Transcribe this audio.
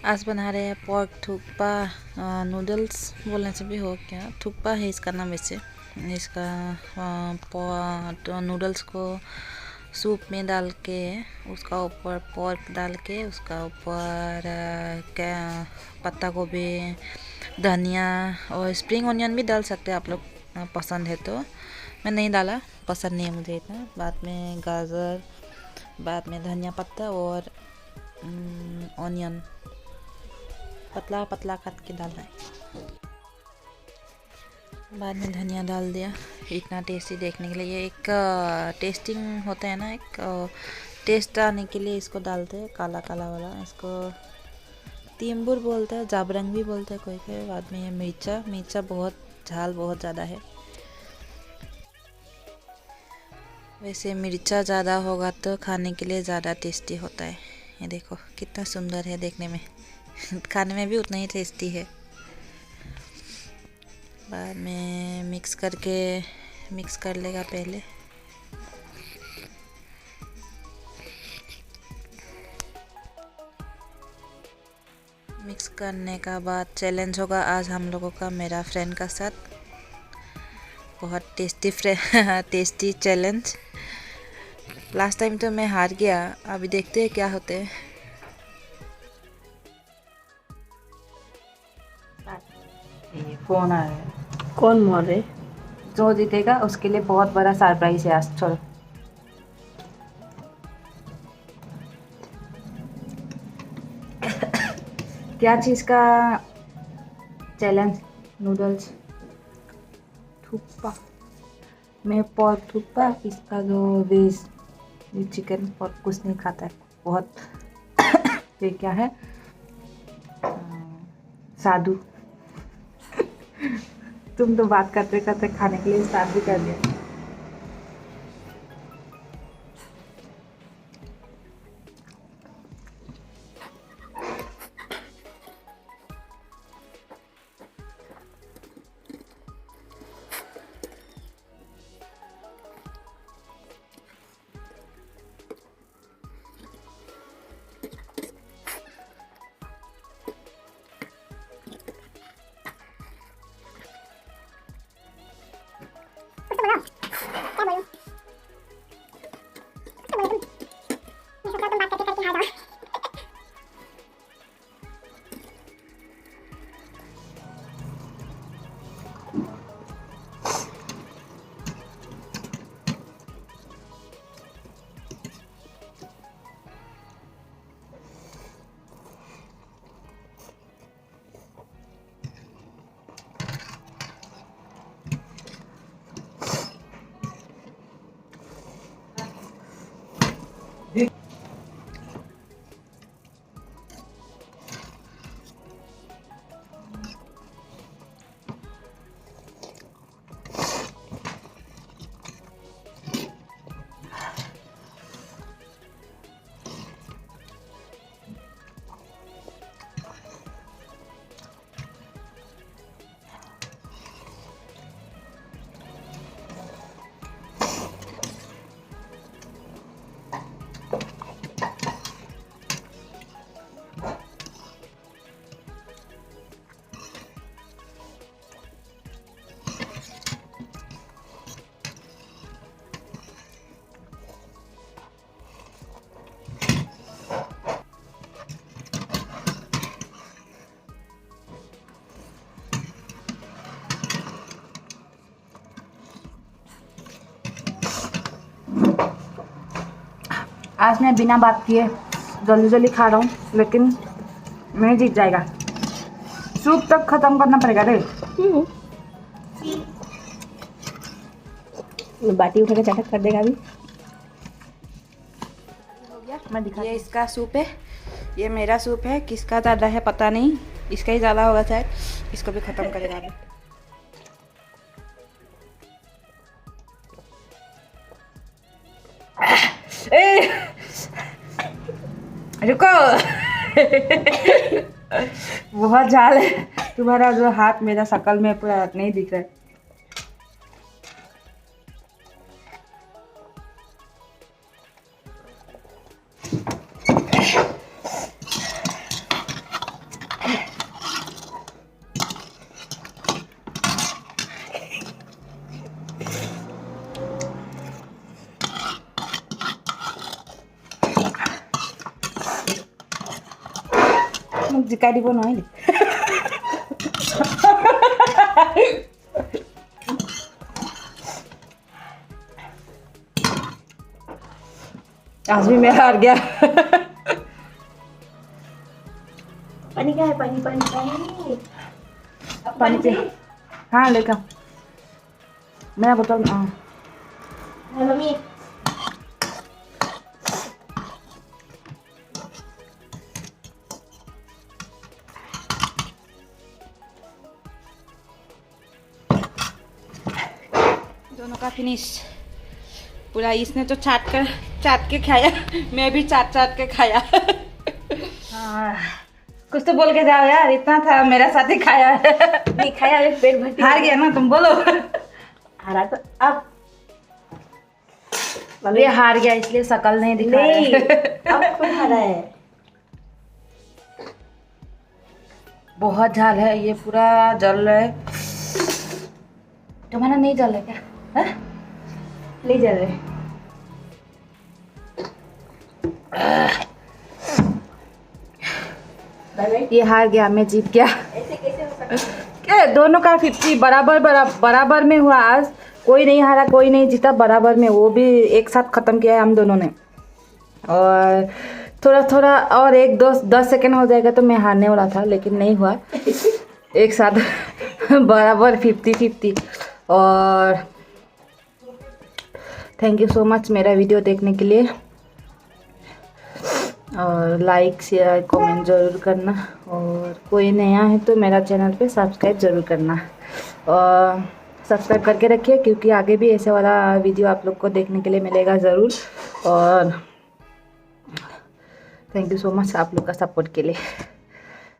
आज बना रहे हैं पोर्क थुक्पा नूडल्स बोलने से भी हो क्या, थुक्पा है इसका नाम वैसे। इसका नूडल्स को सूप में डाल के उसका ऊपर पोर्क डाल के उसका ऊपर क्या पत्ता गोभी, धनिया और स्प्रिंग ऑनियन भी डाल सकते हैं आप लोग पसंद है तो। मैं नहीं डाला, पसंद नहीं है मुझे इतना। बाद में गाजर, बाद में धनिया पत्ता और ऑनियन पतला पतला काट के डालना है। बाद में धनिया डाल दिया। इतना टेस्टी देखने के लिए, ये एक टेस्टिंग होता है ना, एक टेस्ट आने के लिए इसको डालते हैं, काला काला वाला। इसको तीम्बुर बोलते हैं, जाबरंग भी बोलते हैं कोई कोई। बाद में ये मिर्चा बहुत झाल बहुत ज़्यादा है। वैसे मिर्चा ज़्यादा होगा तो खाने के लिए ज़्यादा टेस्टी होता है। ये देखो कितना सुंदर है देखने में खाने में भी उतना ही टेस्टी है। बाद में मिक्स कर लेगा पहले। मिक्स करने का बाद चैलेंज होगा आज हम लोगों का, मेरा फ्रेंड का साथ। बहुत टेस्टी चैलेंज। लास्ट टाइम तो मैं हार गया, अभी देखते हैं क्या होते हैं। ये फोन आ रहा है। कौन मोर रहे? जो जीतेगा उसके लिए बहुत बड़ा सरप्राइज है आज। चलो क्या चीज़ का चैलेंज? नूडल्स थुक्पा। मैं पोर्क थुक्पा, इसका जो वेज ये चिकन पोर्क कुछ नहीं खाता है बहुत ये क्या है साधु तुम तो बात करते करते खाने के लिए स्टार्ट भी कर दिया। आज मैं बिना बात किए जल्दी जल्दी खा रहा हूँ, लेकिन मैं जीत जाएगा। सूप तक खत्म करना पड़ेगा रे। बाटी उठा के चटक कर देगा अभी। हो गया, मैं दिखा। ये इसका सूप है, ये मेरा सूप है। किसका ज़्यादा है पता नहीं, इसका ही ज़्यादा होगा शायद। इसको भी ख़त्म करेगा अभी। रुको बहुत झाल है तुम्हारा, जो हाथ मेरा शकल में पूरा नहीं दिख रहा है। মোক জিকাই দিব নোৱাৰিলি आज भी मैं हार गया पानी क्या है? पानी पानी पानी पानी पे हाँ लेकर मेरा बोतल हाँ है मम्मी। दोनों का फिनिश पूरा। इसने तो चाट के खाया, मैं भी चाट के खाया। हाँ, कुछ तो बोल के जाओ यार, इतना था मेरा साथ ही खाया है। नहीं खाया, अभी पेट भर हार गया ना तुम, बोलो। हारा तो अब ये हार गया इसलिए शकल नहीं दिखा रहा नहीं, है। अब खुद हारा है। बहुत झाल है, ये पूरा जल रहा है। तुम्हारा नहीं जल रहा क्या? हाँ? नहीं जल रहे। Bye bye. ये हार गया, मैं जीत गया। ऐसे कैसे हो सकता है? क्या दोनों का 50 बराबर में हुआ आज। कोई नहीं हारा, कोई नहीं जीता, बराबर में। वो भी एक साथ ख़त्म किया है हम दोनों ने। और थोड़ा और 10 सेकंड हो जाएगा तो मैं हारने वाला था, लेकिन नहीं हुआ। एक साथ बराबर 50-50। और थैंक यू सो मच मेरा वीडियो देखने के लिए। और लाइक शेयर कमेंट ज़रूर करना। और कोई नया है तो मेरा चैनल पे सब्सक्राइब ज़रूर करना। और सब्सक्राइब करके रखिए, क्योंकि आगे भी ऐसे वाला वीडियो आप लोग को देखने के लिए मिलेगा ज़रूर। और थैंक यू सो मच आप लोग का सपोर्ट के लिए।